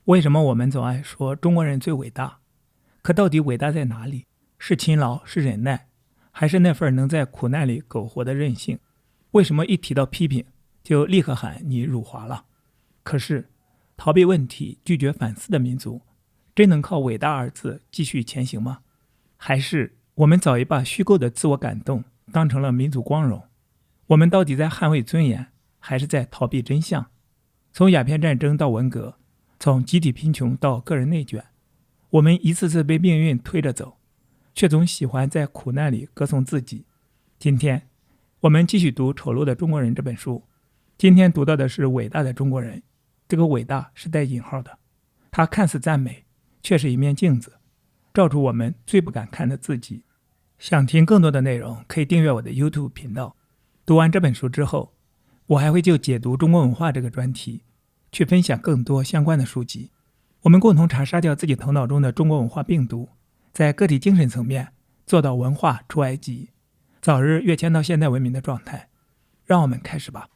为什么我们总爱说中国人最伟大？可到底伟大在哪里？是勤劳，是忍耐，还是那份能在苦难里苟活的韧性？为什么一提到批评，就立刻喊你辱华了？可是，逃避问题、拒绝反思的民族，真能靠伟大二字继续前行吗？还是我们早已把虚构的自我感动当成了民族光荣？我们到底在捍卫尊严，还是在逃避真相？从鸦片战争到文革，从集体贫穷到个人内卷，我们一次次被命运推着走，却总喜欢在苦难里歌颂自己。今天我们继续读《丑陋的中国人》这本书，今天读到的是伟大的中国人，这个伟大是带引号的，它看似赞美，却是一面镜子，照出我们最不敢看的自己。想听更多的内容，可以订阅我的 YouTube 频道。读完这本书之后，我还会就解读中国文化这个专题去分享更多相关的书籍，我们共同查杀掉自己头脑中的中国文化病毒，在个体精神层面做到文化出埃及，早日跃迁到现代文明的状态。让我们开始吧。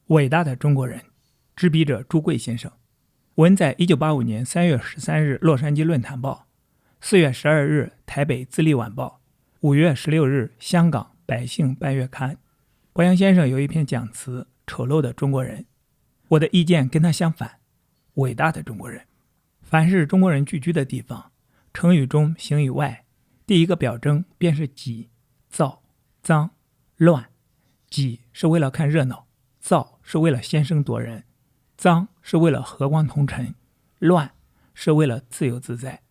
伟大的中国人，执笔者朱贵先生，文在1985年3月13日洛杉矶论坛报，4月12日台北自立晚报，5月16日香港百姓半月刊。博洋先生有一篇讲词《丑陋的中国人》，我的意见跟他相反。伟大的中国人，凡是中国人聚居的地方，成语中形语外，第一个表征便是挤、躁、脏、乱。挤是为了看热闹，躁是为了先声夺人，脏是为了和光同尘，乱是为了自由自在。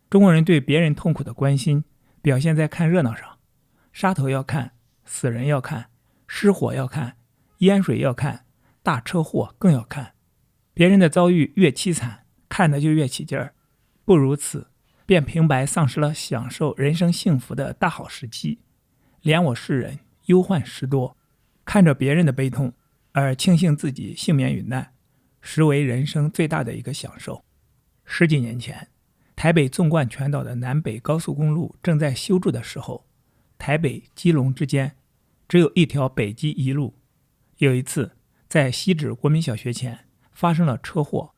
中国人对别人痛苦的关心表现在看热闹上，杀头要看，死人要看，失火要看，淹水要看，大车祸更要看。别人的遭遇越凄惨，看得就越起劲儿，不如此，便平白丧失了享受人生幸福的大好时机。怜我世人，忧患时多，看着别人的悲痛而庆幸自己幸免于难，实为人生最大的一个享受。10几年前，台北纵贯全岛的南北高速公路正在修筑的时候，台北基隆之间只有一条北基一路。有一次，在西址国民小学前发生了车祸，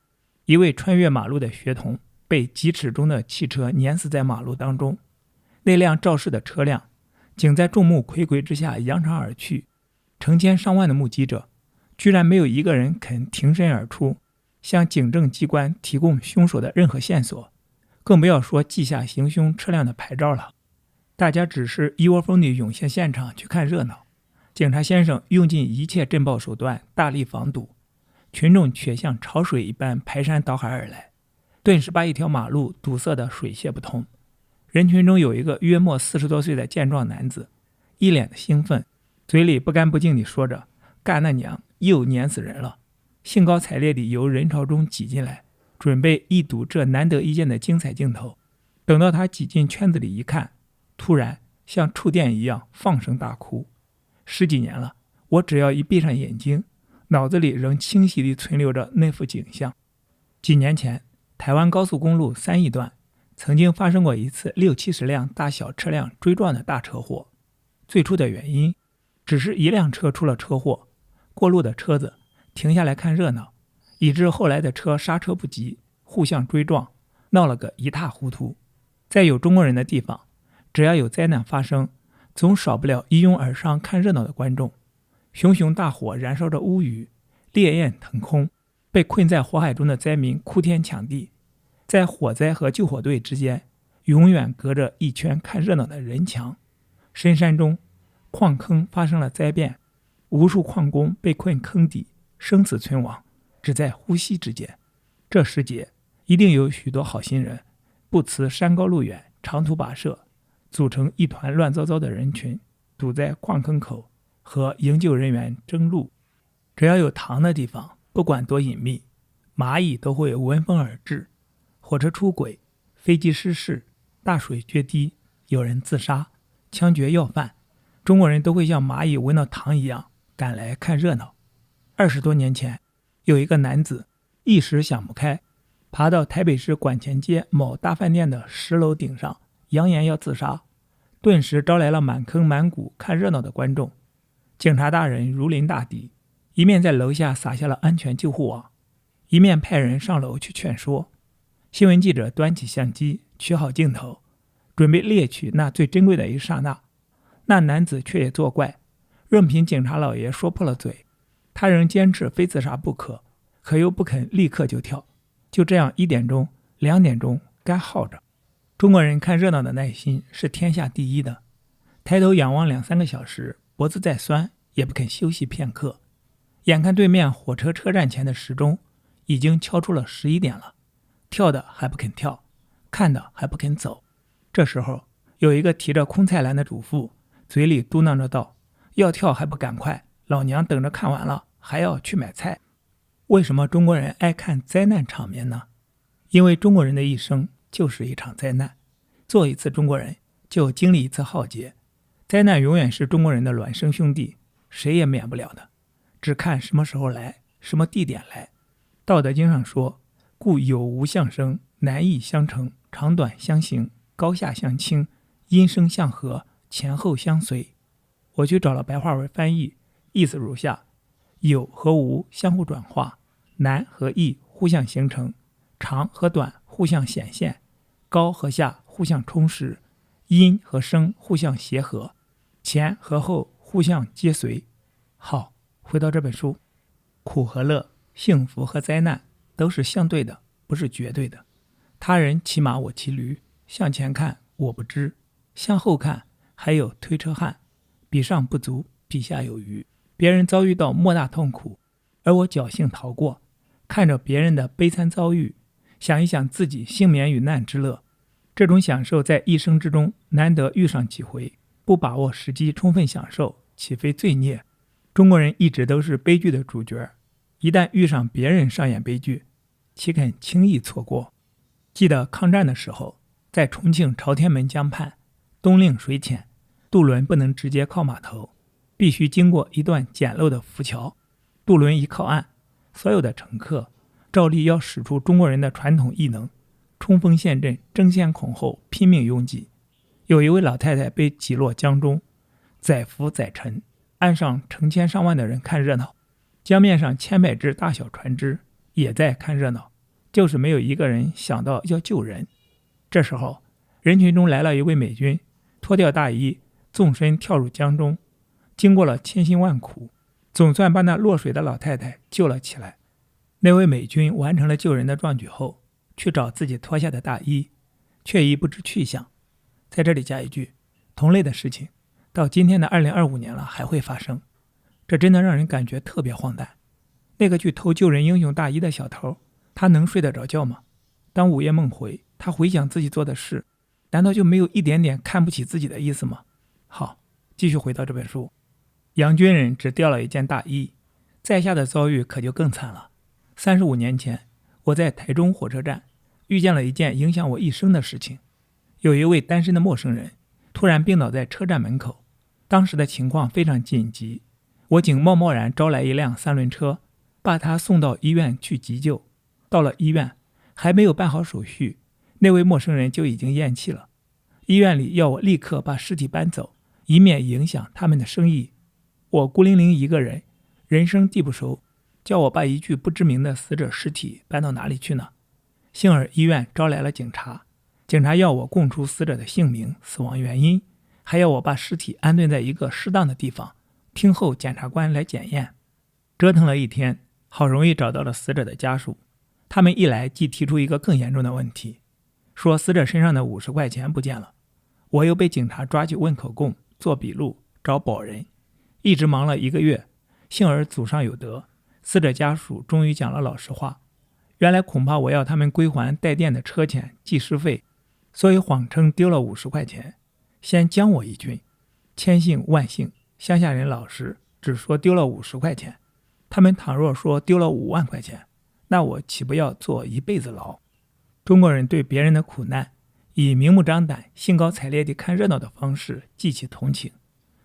一位穿越马路的学童被几尺中的汽车碾死在马路当中。那辆肇事的车辆竟在众目睽睽之下扬长而去，成千上万的目击者居然没有一个人肯挺身而出，向警政机关提供凶手的任何线索，更不要说记下行凶车辆的牌照了。大家只是一窝蜂地涌向现场去看热闹，警察先生用尽一切震爆手段大力防堵，群众却像潮水一般排山倒海而来，顿时把一条马路堵塞得水泄不通。人群中有一个约莫40多岁的健壮男子，一脸的兴奋，嘴里不干不净地说着干那娘，又碾死人了，兴高采烈地由人潮中挤进来，准备一睹这难得一见的精彩镜头。等到他挤进圈子里一看，突然像触电一样放声大哭。10几年了，我只要一闭上眼睛，脑子里仍清晰地存留着那幅景象。几年前，台湾高速公路3义段曾经发生过一次60-70辆大小车辆追撞的大车祸。最初的原因只是一辆车出了车祸，过路的车子停下来看热闹，以致后来的车刹车不及，互相追撞，闹了个一塌糊涂。在有中国人的地方，只要有灾难发生，总少不了一拥而上看热闹的观众。熊熊大火燃烧着屋宇，烈焰腾空，被困在火海中的灾民哭天抢地。在火灾和救火队之间，永远隔着一圈看热闹的人墙。深山中，矿坑发生了灾变，无数矿工被困坑底，生死存亡只在呼吸之间。这时节，一定有许多好心人不辞山高路远，长途跋涉，组成一团乱糟糟的人群，堵在矿坑口和营救人员争路。只要有塘的地方，不管多隐秘，蚂蚁都会闻风而至。火车出轨，飞机失事，大水决堤，有人自杀，枪决要犯，中国人都会像蚂蚁闻到糖一样赶来看热闹。20多年前，有一个男子一时想不开，爬到台北市馆前街某大饭店的10楼顶上，扬言要自杀，顿时招来了满坑满谷看热闹的观众。警察大人如临大敌，一面在楼下撒下了安全救护网，一面派人上楼去劝说。新闻记者端起相机，取好镜头，准备猎取那最珍贵的一刹那。那男子却也作怪，任凭警察老爷说破了嘴，他仍坚持非自杀不可，可又不肯立刻就跳。就这样1点钟、2点钟该耗着。中国人看热闹的耐心是天下第一的，抬头仰望2-3个小时，脖子再酸也不肯休息片刻。眼看对面火车车站前的时钟已经敲出了11点了，跳的还不肯跳，看的还不肯走。这时候有一个提着空菜篮的主妇嘴里嘟囔着道：要跳还不赶快，老娘等着看完了还要去买菜。为什么中国人爱看灾难场面呢？因为中国人的一生就是一场灾难，做一次中国人就经历一次浩劫。灾难永远是中国人的孪生兄弟，谁也免不了的，只看什么时候来，什么地点来。道德经上说：故有无相生，难易相成，长短相形，高下相倾，音声相和，前后相随。我去找了白话文翻译，意思如下：有和无相互转化，难和易互相形成，长和短互相显现，高和下互相充实，音和声互相协和，前和后互相接随。好，回到这本书，苦和乐，幸福和灾难都是相对的，不是绝对的。他人骑马我骑驴，向前看我不知，向后看还有推车汉，比上不足，比下有余。别人遭遇到莫大痛苦，而我侥幸逃过，看着别人的悲惨遭遇，想一想自己幸免于难之乐。这种享受在一生之中难得遇上几回，不把握时机充分享受，岂非罪孽？中国人一直都是悲剧的主角，一旦遇上别人上演悲剧，岂肯轻易错过？记得抗战的时候，在重庆朝天门江畔，冬令水浅，渡轮不能直接靠码头，必须经过一段简陋的浮桥。渡轮一靠岸，所有的乘客照例要使出中国人的传统艺能，冲锋陷阵，争先恐后，拼命拥挤。有一位老太太被挤落江中，载浮载沉，岸上成千上万的人看热闹，江面上千百只大小船只也在看热闹，就是没有一个人想到要救人。这时候人群中来了一位美军，脱掉大衣，纵身跳入江中，经过了千辛万苦，总算把那落水的老太太救了起来。那位美军完成了救人的壮举后，去找自己脱下的大衣，却已不知去向。在这里加一句，同类的事情到今天的2025年了还会发生，这真的让人感觉特别荒诞。那个去偷救人英雄大衣的小偷，他能睡得着觉吗？当午夜梦回，他回想自己做的事，难道就没有一点点看不起自己的意思吗？好，继续回到这本书。杨军人只掉了一件大衣，在下的遭遇可就更惨了。35年前，我在台中火车站遇见了一件影响我一生的事情。有一位单身的陌生人突然病倒在车站门口，当时的情况非常紧急，我竟贸贸然招来一辆3轮车，把他送到医院去急救。到了医院，还没有办好手续，那位陌生人就已经咽气了。医院里要我立刻把尸体搬走，以免影响他们的生意。我孤零零一个人，人生地不熟，叫我把一具不知名的死者尸体搬到哪里去呢？幸而医院招来了警察，警察要我供出死者的姓名、死亡原因，还要我把尸体安顿在一个适当的地方，听候检察官来检验。折腾了一天，好容易找到了死者的家属。他们一来即提出一个更严重的问题，说死者身上的50块钱不见了。我又被警察抓去问口供、做笔录、找保人，一直忙了1个月。幸而祖上有德，死者家属终于讲了老实话。原来恐怕我要他们归还带电的车钱、计时费，所以谎称丢了50块钱，先将我一军。千幸万幸，乡下人老实，只说丢了50块钱。他们倘若说丢了5万块钱，那我岂不要坐一辈子牢？中国人对别人的苦难，以明目张胆、兴高采烈地看热闹的方式激起同情；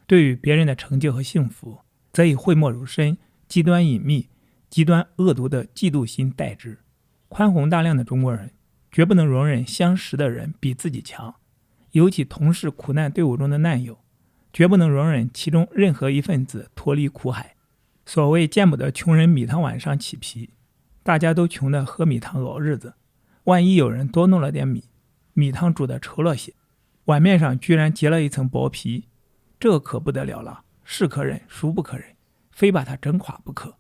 对于别人的成就和幸福，则以讳莫如深、极端隐秘、极端恶毒的嫉妒心待之。宽宏大量的中国人，绝不能容忍相识的人比自己强，尤其同是苦难队伍中的难友，绝不能容忍其中任何一份子脱离苦海。所谓见不得穷人米汤碗上起皮，大家都穷得喝米汤熬日子，万一有人多弄了点米，米汤煮得稠了些，碗面上居然结了一层薄皮，这可不得了了，是可忍孰不可忍，非把它整垮不可。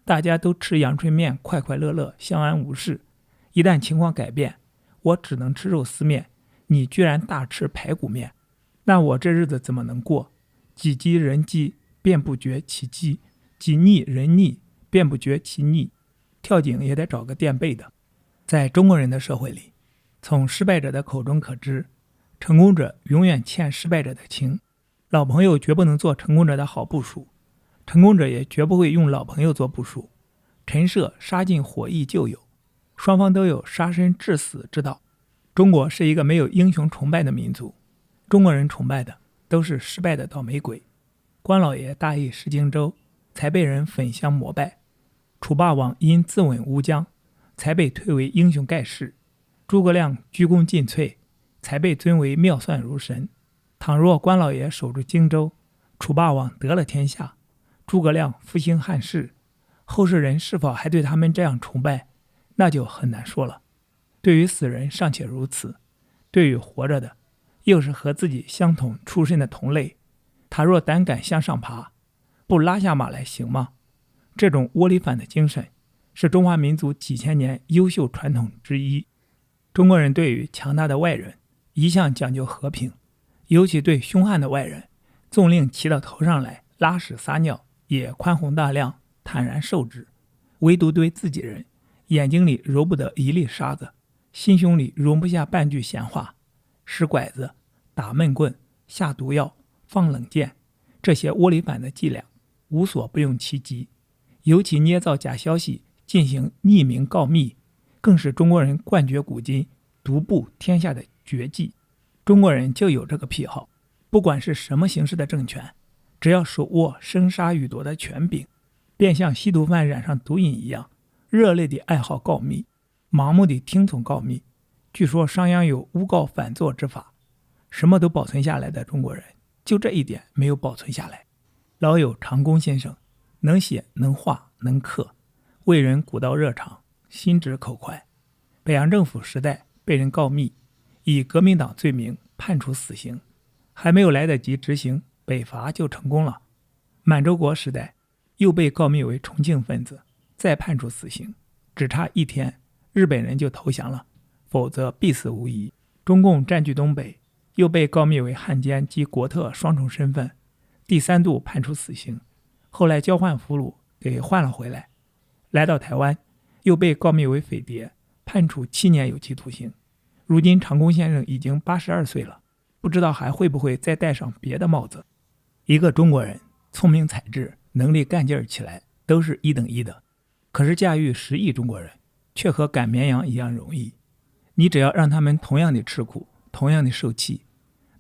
大家都吃阳春面，快快乐乐，相安无事。一旦情况改变，我只能吃肉丝面，你居然大吃排骨面，那我这日子怎么能过？己饥人饥，便不觉其饥；己腻人腻，便不觉其腻。跳井也得找个垫背的。在中国人的社会里，从失败者的口中可知，成功者永远欠失败者的情。老朋友绝不能做成功者的好部属，成功者也绝不会用老朋友做部属。陈涉杀尽火役旧友，双方都有杀身致死之道。中国是一个没有英雄崇拜的民族，中国人崇拜的都是失败的倒霉鬼。关老爷大意失荆州，才被人焚香膜拜；楚霸王因自刎乌江，才被推为英雄盖世；诸葛亮鞠躬尽瘁，才被尊为妙算如神。倘若关老爷守住荆州，楚霸王得了天下，诸葛亮复兴汉室，后世人是否还对他们这样崇拜，那就很难说了。对于死人尚且如此，对于活着的，又是和自己相同出身的同类，他若胆敢向上爬，不拉下马来行吗？这种窝里反的精神是中华民族几千年优秀传统之一。中国人对于强大的外人一向讲究和平，尤其对凶悍的外人，纵令骑到头上来拉屎撒尿也宽宏大量，坦然受之。唯独对自己人，眼睛里揉不得一粒沙子，心胸里容不下半句闲话，使拐子、打闷棍、下毒药、放冷箭，这些窝里反的伎俩无所不用其极。尤其捏造假消息进行匿名告密，更是中国人冠绝古今、独步天下的绝技。中国人就有这个癖好，不管是什么形式的政权，只要手握生杀予夺的权柄，便像吸毒犯染上毒瘾一样，热烈地爱好告密，盲目地听从告密。据说商鞅有诬告反作之法，什么都保存下来的中国人，就这一点没有保存下来。老有长工先生，能写能画能刻，为人古道热肠，心直口快。北洋政府时代被人告密，以革命党罪名判处死刑，还没有来得及执行，北伐就成功了。满洲国时代又被告密为重庆分子，再判处死刑，只差1天，日本人就投降了，否则必死无疑。中共占据东北，又被告密为汉奸及国特双重身份，第3度判处死刑，后来交换俘虏给换了回来。来到台湾，又被告密为匪谍，判处7年有期徒刑。如今长工先生已经82岁了，不知道还会不会再戴上别的帽子。一个中国人聪明才智、能力干劲儿起来都是1等1的，可是驾驭10亿中国人却和赶绵羊一样容易。你只要让他们同样的吃苦，同样的受气，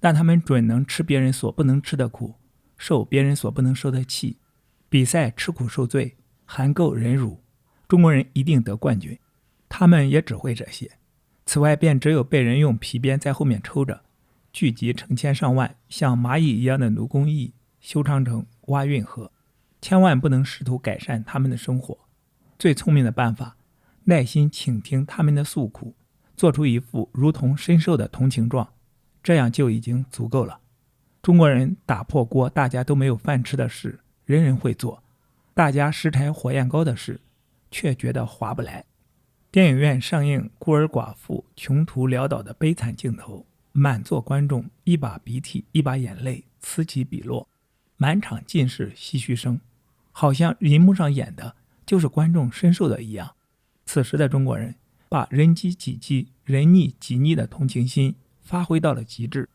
但他们准能吃别人所不能吃的苦，受别人所不能受的气。比赛吃苦受罪，含垢忍辱，中国人一定得冠军。他们也只会这些，此外便只有被人用皮鞭在后面抽着，聚集成千上万像蚂蚁一样的奴工役，修长城、挖运河，千万不能试图改善他们的生活。最聪明的办法，耐心倾听他们的诉苦，做出一副如同深受的同情状，这样就已经足够了。中国人打破锅大家都没有饭吃的事，人人会做；大家拾柴火焰高的事，却觉得划不来。电影院上映孤儿寡妇穷途潦倒的悲惨镜头，满座观众一把鼻涕一把眼泪此起彼落，满场尽是唏嘘声，好像银幕上演的就是观众深受的一样。此时的中国人把人饥己饥、人溺己溺的同情心发挥到了极致。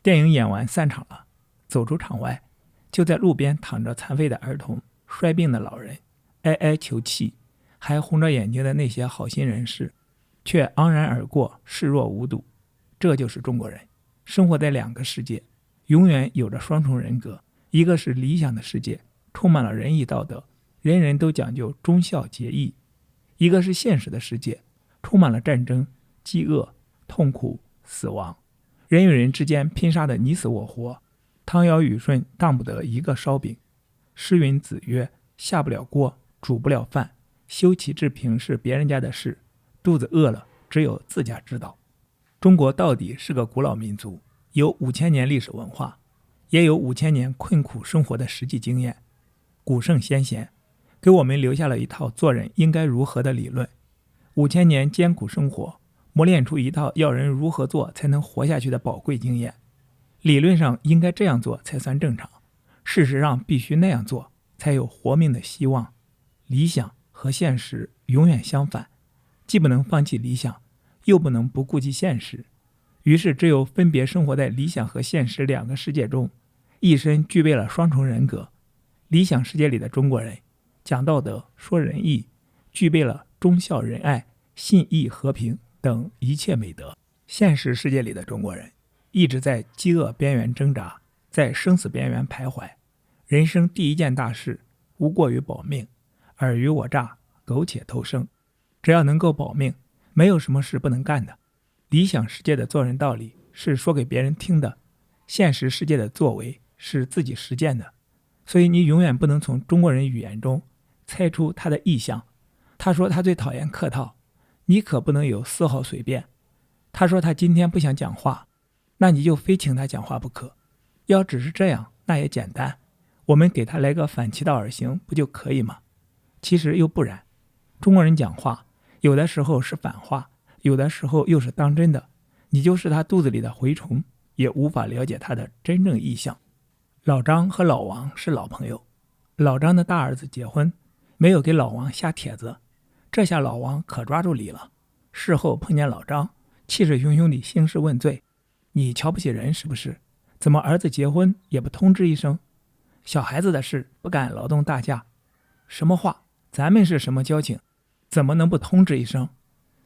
电影演完散场了，走出场外，就在路边躺着残废的儿童、衰病的老人，哀哀求泣，还红着眼睛的那些好心人士，却昂然而过，视若无睹。这就是中国人，生活在2个世界，永远有着双重人格。一个是理想的世界，充满了仁义道德，人人都讲究忠孝节义；一个是现实的世界，充满了战争、饥饿、痛苦、死亡，人与人之间拼杀的你死我活，汤尧禹舜当不得一个烧饼。诗云子曰：下不了锅，煮不了饭，修齐治平是别人家的事，肚子饿了只有自家知道。中国到底是个古老民族，有5000年历史文化，也有5000年困苦生活的实际经验。古圣先贤给我们留下了一套做人应该如何的理论，5000年艰苦生活磨练出一套要人如何做才能活下去的宝贵经验。理论上应该这样做才算正常，事实上必须那样做才有活命的希望。理想和现实永远相反，既不能放弃理想，又不能不顾及现实。于是只有分别生活在理想和现实两个世界中，一身具备了双重人格。理想世界里的中国人讲道德说仁义，具备了忠孝仁爱信义和平等一切美德。现实世界里的中国人一直在饥饿边缘挣扎，在生死边缘徘徊。人生第一件大事无过于保命，尔虞我诈，苟且偷生。只要能够保命，没有什么事不能干的。理想世界的做人道理是说给别人听的，现实世界的作为是自己实践的。所以你永远不能从中国人语言中猜出他的意向。他说他最讨厌客套，你可不能有丝毫随便。他说他今天不想讲话，那你就非请他讲话不可。要只是这样，那也简单，我们给他来个反其道而行不就可以吗？其实又不然，中国人讲话有的时候是反话，有的时候又是当真的，你就是他肚子里的蛔虫，也无法了解他的真正意向。老张和老王是老朋友，老张的大儿子结婚，没有给老王下帖子，这下老王可抓住理了。事后碰见老张，气势汹汹地兴师问罪：你瞧不起人是不是？怎么儿子结婚也不通知一声？小孩子的事不敢劳动大驾。什么话？咱们是什么交情？怎么能不通知一声？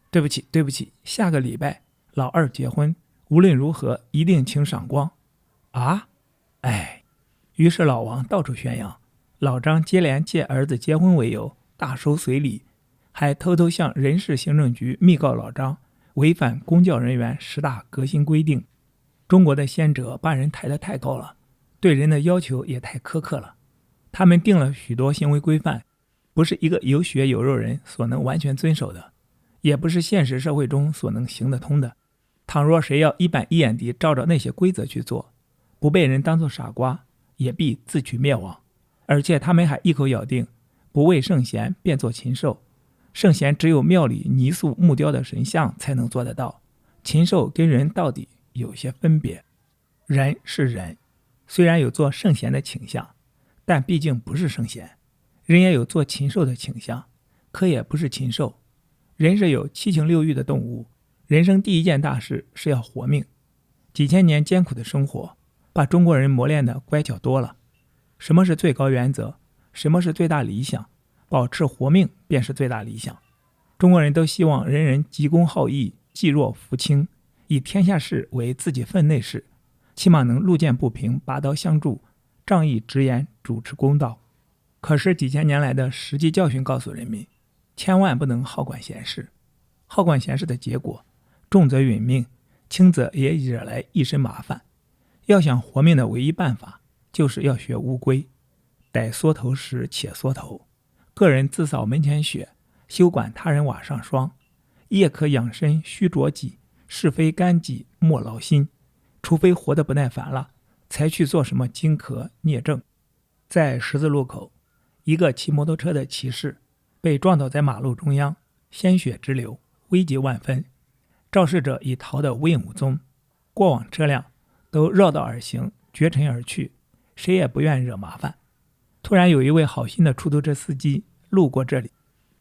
对不起对不起，下个礼拜老二结婚，无论如何一定请赏光。啊？哎。于是老王到处宣扬，老张接连借儿子结婚为由大收随礼，还偷偷向人事行政局密告老张违反公教人员10大革新规定。中国的先哲把人抬得太高了，对人的要求也太苛刻了。他们定了许多行为规范，不是一个有血有肉人所能完全遵守的，也不是现实社会中所能行得通的。倘若谁要一板一眼地照着那些规则去做，不被人当作傻瓜，也必自取灭亡。而且他们还一口咬定不为圣贤便做禽兽，圣贤只有庙里泥塑木雕的神像才能做得到，禽兽跟人到底有些分别。人是人，虽然有做圣贤的倾向，但毕竟不是圣贤。人也有做禽兽的倾向，可也不是禽兽。人是有七情六欲的动物，人生第一件大事是要活命。几千年艰苦的生活把中国人磨练得乖巧多了。什么是最高原则？什么是最大理想？保持活命便是最大理想。中国人都希望人人急公好义，济弱扶倾，以天下事为自己分内事，起码能路见不平拔刀相助，仗义直言，主持公道。可是几千年来的实际教训告诉人民，千万不能好管闲事。好管闲事的结果，重则殒命，轻则也惹来一身麻烦。要想活命的唯一办法，就是要学乌龟，逮缩头时且缩头，个人自扫门前雪，休管他人瓦上霜。夜可养身须着己，是非干己莫劳心。除非活得不耐烦了，才去做什么惊咳孽症。在十字路口，一个骑摩托车的骑士被撞倒在马路中央，鲜血直流，危急万分。肇事者已逃得无影无踪，过往车辆都绕道而行，绝尘而去，谁也不愿惹麻烦。突然有一位好心的出租车司机路过这里，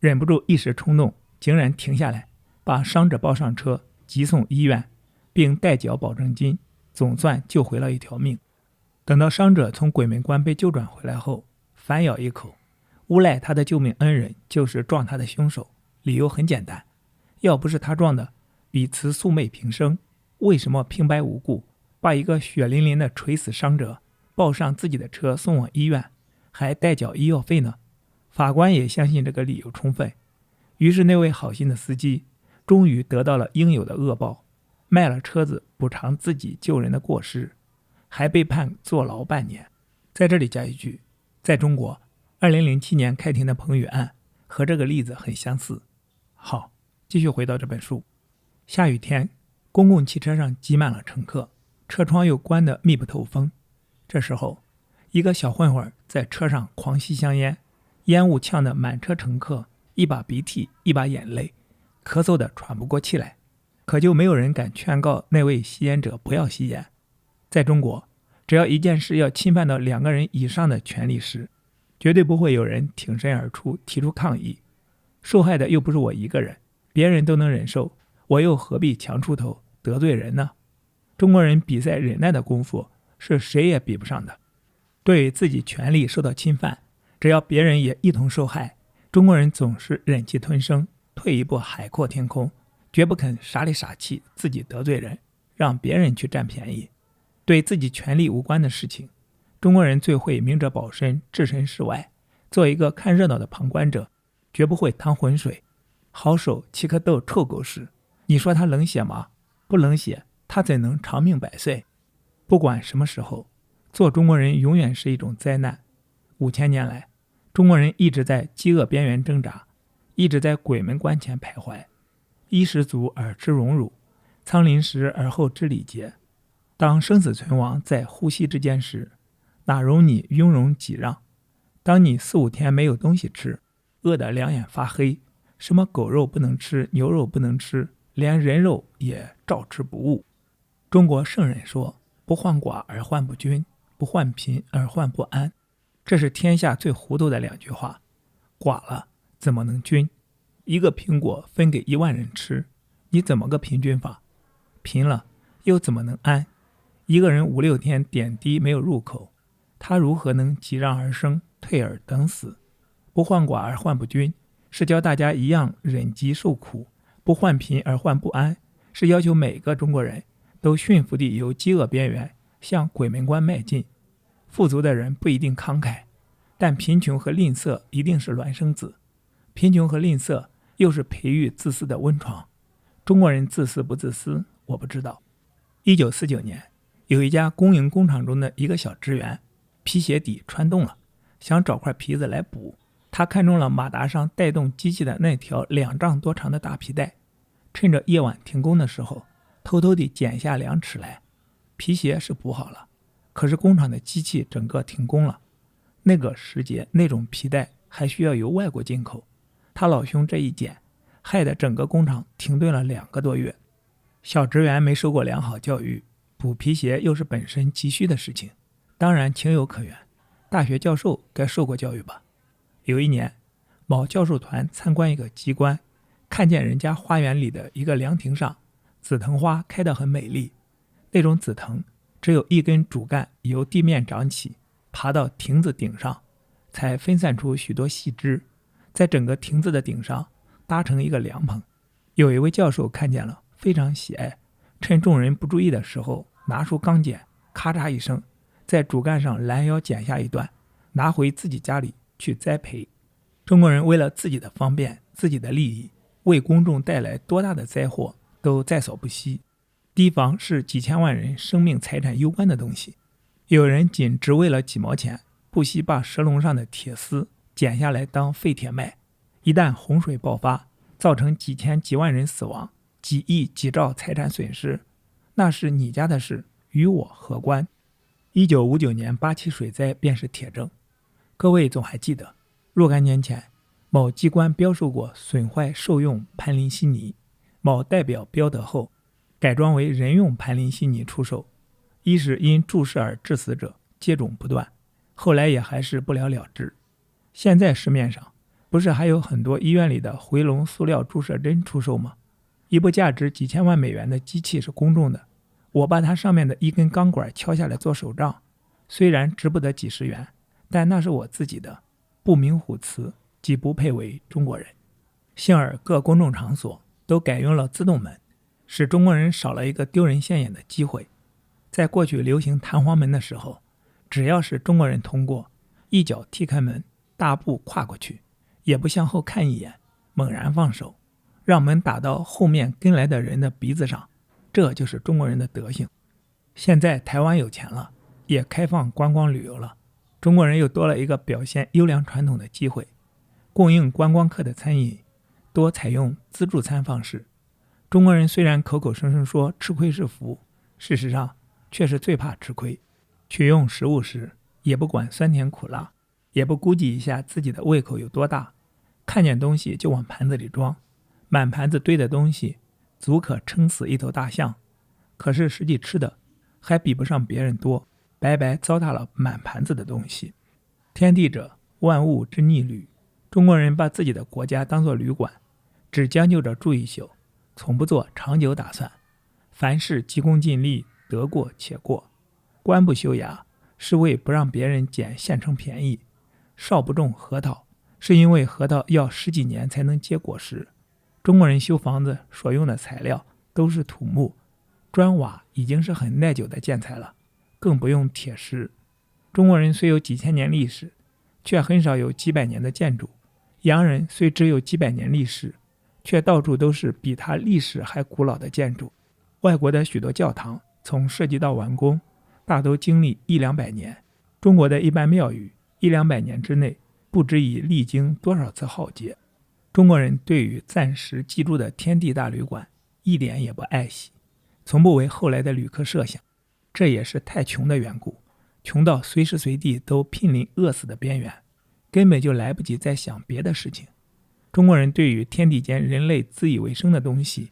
忍不住一时冲动，竟然停下来，把伤者抱上车，急送医院，并代缴保证金，总算救回了一条命。等到伤者从鬼门关被救转回来后，反咬一口，诬赖他的救命恩人就是撞他的凶手。理由很简单，要不是他撞的，彼此素昧平生，为什么平白无故把一个血淋淋的垂死伤者抱上自己的车送往医院，还代缴医药费呢？法官也相信这个理由充分，于是那位好心的司机终于得到了应有的恶报，卖了车子补偿自己救人的过失，还被判坐牢半年。在这里加一句，在中国2007年开庭的彭宇案和这个例子很相似。好，继续回到这本书。下雨天，公共汽车上挤满了乘客，车窗又关得密不透风。这时候，一个小混混在车上狂吸香烟，烟雾呛得满车乘客一把鼻涕一把眼泪，咳嗽得喘不过气来。可就没有人敢劝告那位吸烟者不要吸烟。在中国，只要一件事要侵犯到2个人以上的权利时，绝对不会有人挺身而出提出抗议。受害的又不是我一个人，别人都能忍受，我又何必强出头得罪人呢？中国人比赛忍耐的功夫是谁也比不上的。对于自己权利受到侵犯，只要别人也一同受害，中国人总是忍气吞声，退一步海阔天空，绝不肯傻里傻气自己得罪人，让别人去占便宜。对自己权利无关的事情，中国人最会明哲保身，置身事外，做一个看热闹的旁观者，绝不会趟浑水。好手岂可斗臭狗屎？你说他冷血吗？不冷血，他怎能长命百岁？不管什么时候，做中国人永远是一种灾难。5000年来，中国人一直在饥饿边缘挣扎，一直在鬼门关前徘徊。衣食足而知荣辱，仓廪实而后知礼节。当生死存亡在呼吸之间时，哪容你雍容挤让？当你4、5天没有东西吃，饿得两眼发黑，什么狗肉不能吃，牛肉不能吃，连人肉也照吃不误。中国圣人说，不患寡而患不均，不患贫而患不安。这是天下最糊涂的2句话。寡了怎么能均？一个苹果分给1万人吃，你怎么个平均法？贫了又怎么能安？一个人5、6天点滴没有入口，他如何能急让而生，退而等死？不患寡而患不均，是教大家一样忍饥受苦；不患贫而患不安，是要求每个中国人都驯服地由饥饿边缘向鬼门关迈进。富足的人不一定慷慨，但贫穷和吝啬一定是孪生子。贫穷和吝啬又是培育自私的温床。中国人自私不自私，我不知道。1949年，有一家公营工厂中的一个小职员，皮鞋底穿洞了，想找块皮子来补。他看中了马达上带动机器的那条2丈多长的大皮带，趁着夜晚停工的时候，偷偷地剪下2尺来。皮鞋是补好了，可是工厂的机器整个停工了。那个时节，那种皮带还需要由外国进口。他老兄这一剪，害得整个工厂停顿了2个多月。小职员没受过良好教育，补皮鞋又是本身急需的事情，当然情有可原。大学教授该受过教育吧？有一年，某教授团参观一个机关，看见人家花园里的一个凉亭上，紫藤花开得很美丽。那种紫藤只有一根主干由地面长起，爬到亭子顶上，才分散出许多细枝，在整个亭子的顶上搭成一个凉棚。有一位教授看见了，非常喜爱，趁众人不注意的时候，拿出钢剪，咔嚓一声，在主干上拦腰剪下一段，拿回自己家里去栽培。中国人为了自己的方便，自己的利益，为公众带来多大的灾祸都在所不惜。堤防是几千万人生命财产攸关的东西，有人仅只为了几毛钱，不惜把蛇笼上的铁丝剪下来当废铁卖。一旦洪水爆发，造成几千几万人死亡，几亿几兆财产损失，那是你家的事，与我何关？1959年87水灾便是铁证。各位总还记得，若干年前，某机关标售过损坏兽用盘林稀泥，某代表标得后，改装为人用盘林稀泥出售。一是因注射而致死者接踵不断，后来也还是不了了之。现在市面上不是还有很多医院里的回笼塑料注射针出售吗？一部价值几千万美元的机器是公众的，我把它上面的一根钢管敲下来做手账，虽然值不得几十元，但那是我自己的，不鸣虎辞，即不配为中国人。幸而各公众场所都改用了自动门，使中国人少了一个丢人现眼的机会。在过去流行弹簧门的时候，只要是中国人通过，一脚踢开门，大步跨过去，也不向后看一眼，猛然放手，让门打到后面跟来的人的鼻子上，这就是中国人的德行。现在台湾有钱了，也开放观光旅游了，中国人又多了一个表现优良传统的机会。供应观光客的餐饮多采用自助餐方式。中国人虽然口口声声说吃亏是福，事实上却是最怕吃亏。取用食物时也不管酸甜苦辣，也不估计一下自己的胃口有多大，看见东西就往盘子里装，满盘子堆的东西足可撑死一头大象，可是实际吃的还比不上别人多，白白糟蹋了满盘子的东西。天地者，万物之逆旅。中国人把自己的国家当作旅馆，只将就着住一宿，从不做长久打算。凡事急功近利，得过且过。官不修牙，是为不让别人捡现成便宜。少不种核桃，是因为核桃要10几年才能结果实。中国人修房子所用的材料都是土木，砖瓦已经是很耐久的建材了，更不用铁石。中国人虽有几千年历史，却很少有几百年的建筑。洋人虽只有几百年历史，却到处都是比他历史还古老的建筑。外国的许多教堂从设计到完工大都经历100-200年，中国的一般庙宇100-200年之内不知已历经多少次浩劫。中国人对于暂时寄住的天地大旅馆一点也不爱惜，从不为后来的旅客设想。这也是太穷的缘故，穷到随时随地都濒临饿死的边缘，根本就来不及再想别的事情。中国人对于天地间人类自以为生的东西，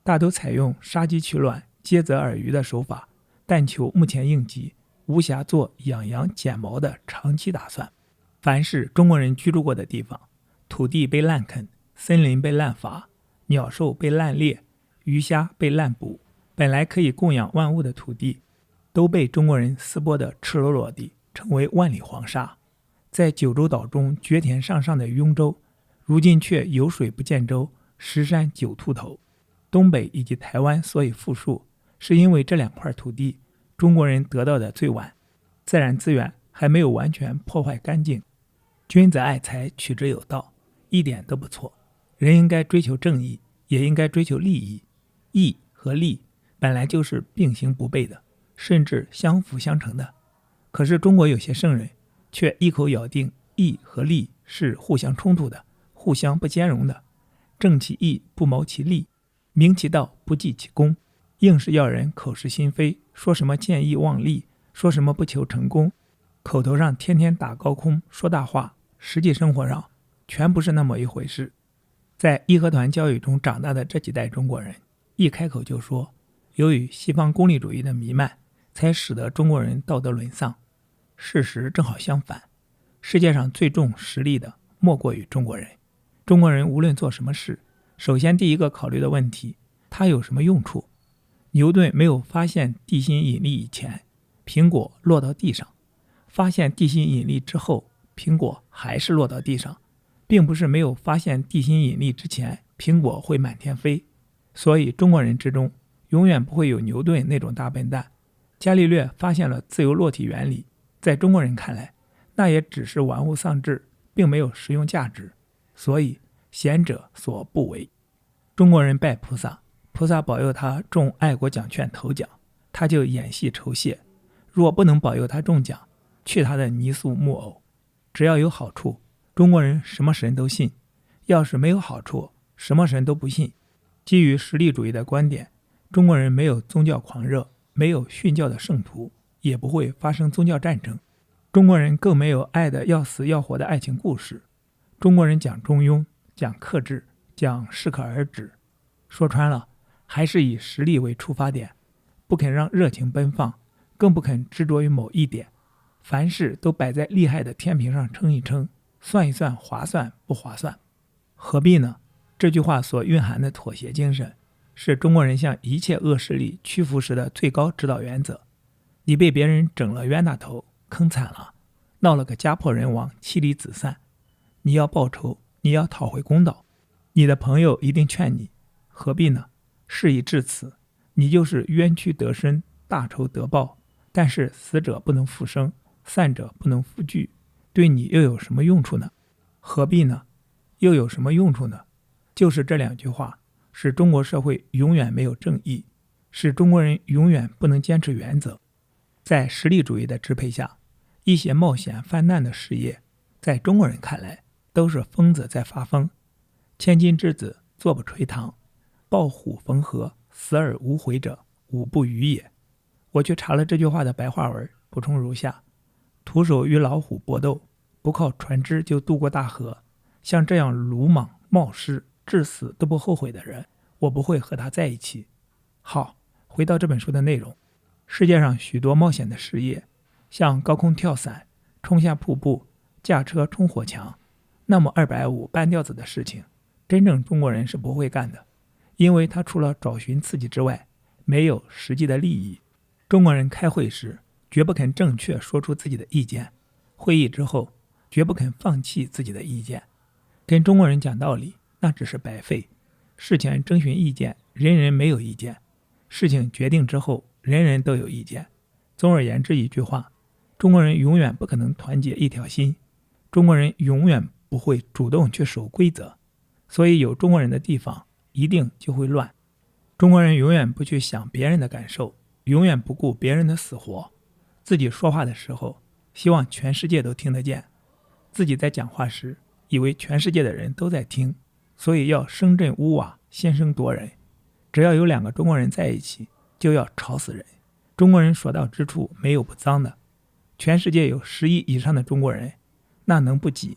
大都采用杀鸡取卵、竭泽而渔的手法，但求目前应急，无暇做养羊剪毛的长期打算。凡是中国人居住过的地方，土地被滥垦，森林被滥伐，鸟兽被滥猎，鱼虾被滥捕，本来可以供养万物的土地，都被中国人撕剥得赤裸裸地，成为万里黄沙。在九州岛中绝田上上的雍州，如今却有水不见舟，十山九秃头。东北以及台湾所以富庶，是因为这2块土地中国人得到的最晚，自然资源还没有完全破坏干净。君子爱财，取之有道，一点都不错。人应该追求正义，也应该追求利益。义和利本来就是并行不悖的，甚至相辅相成的。可是中国有些圣人却一口咬定义和利是互相冲突的，互相不兼容的。正其义，不谋其利，明其道，不计其功，硬是要人口是心非，说什么见义忘利，说什么不求成功，口头上天天打高空说大话，实际生活上全不是那么一回事。在义和团教育中长大的这几代中国人，一开口就说，由于西方功利主义的弥漫，才使得中国人道德沦丧。事实正好相反，世界上最重实力的莫过于中国人。中国人无论做什么事，首先第一个考虑的问题，它有什么用处？牛顿没有发现地心引力以前，苹果落到地上；发现地心引力之后，苹果还是落到地上，并不是没有发现地心引力之前，苹果会满天飞。所以中国人之中永远不会有牛顿那种大笨蛋。伽利略发现了自由落体原理，在中国人看来，那也只是玩物丧志，并没有实用价值。所以贤者所不为。中国人拜菩萨，菩萨保佑他中爱国奖券头奖，他就演戏酬谢；若不能保佑他中奖，去他的泥塑木偶。只要有好处，中国人什么神都信；要是没有好处，什么神都不信。基于实力主义的观点，中国人没有宗教狂热，没有殉教的圣徒，也不会发生宗教战争。中国人更没有爱得要死要活的爱情故事。中国人讲中庸，讲克制，讲适可而止。说穿了，还是以实力为出发点，不肯让热情奔放，更不肯执着于某一点。凡事都摆在利害的天平上称一称，算一算划算不划算。何必呢？这句话所蕴含的妥协精神，是中国人向一切恶势力屈服时的最高指导原则。你被别人整了冤大头，坑惨了，闹了个家破人亡，妻离子散，你要报仇，你要讨回公道，你的朋友一定劝你，何必呢？事已至此，你就是冤屈得伸，大仇得报，但是死者不能复生，散者不能复聚，对你又有什么用处呢？何必呢？又有什么用处呢？就是这2句话，使中国社会永远没有正义，使中国人永远不能坚持原则。在实力主义的支配下，一些冒险犯难的事业，在中国人看来都是疯子在发疯。千金之子，坐不垂堂，抱虎缝合，死而无悔者，吾不与也。我去查了这句话的白话文，补充如下：徒手与老虎搏斗，不靠船只就渡过大河，像这样鲁莽冒失至死都不后悔的人，我不会和他在一起。好，回到这本书的内容。世界上许多冒险的事业，像高空跳伞、冲下瀑布、驾车冲火墙，那么250半吊子的事情，真正中国人是不会干的，因为他除了找寻刺激之外，没有实际的利益。中国人开会时绝不肯正确说出自己的意见，会议之后绝不肯放弃自己的意见。跟中国人讲道理，那只是白费。事前征询意见，人人没有意见；事情决定之后，人人都有意见。总而言之一句话，中国人永远不可能团结一条心，中国人永远不会主动去守规则，所以有中国人的地方一定就会乱。中国人永远不去想别人的感受，永远不顾别人的死活。自己说话的时候，希望全世界都听得见；自己在讲话时，以为全世界的人都在听，所以要声震屋瓦，先声夺人。只要有2个中国人在一起，就要吵死人。中国人所到之处没有不脏的，全世界有10亿以上的中国人，那能不挤、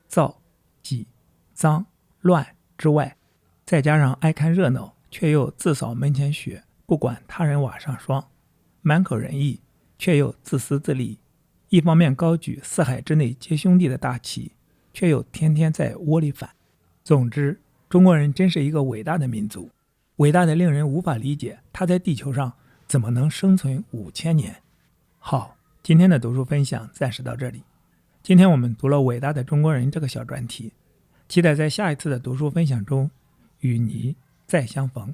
造、挤、脏、乱之外，再加上爱看热闹，却又自扫门前雪，不管他人瓦上霜，满口仁义，却又自私自利，一方面高举四海之内皆兄弟的大旗，却又天天在窝里反。总之，中国人真是一个伟大的民族，伟大的令人无法理解他在地球上怎么能生存5000年。好，今天的读书分享暂时到这里。今天我们读了伟大的中国人这个小专题，期待在下一次的读书分享中与你再相逢。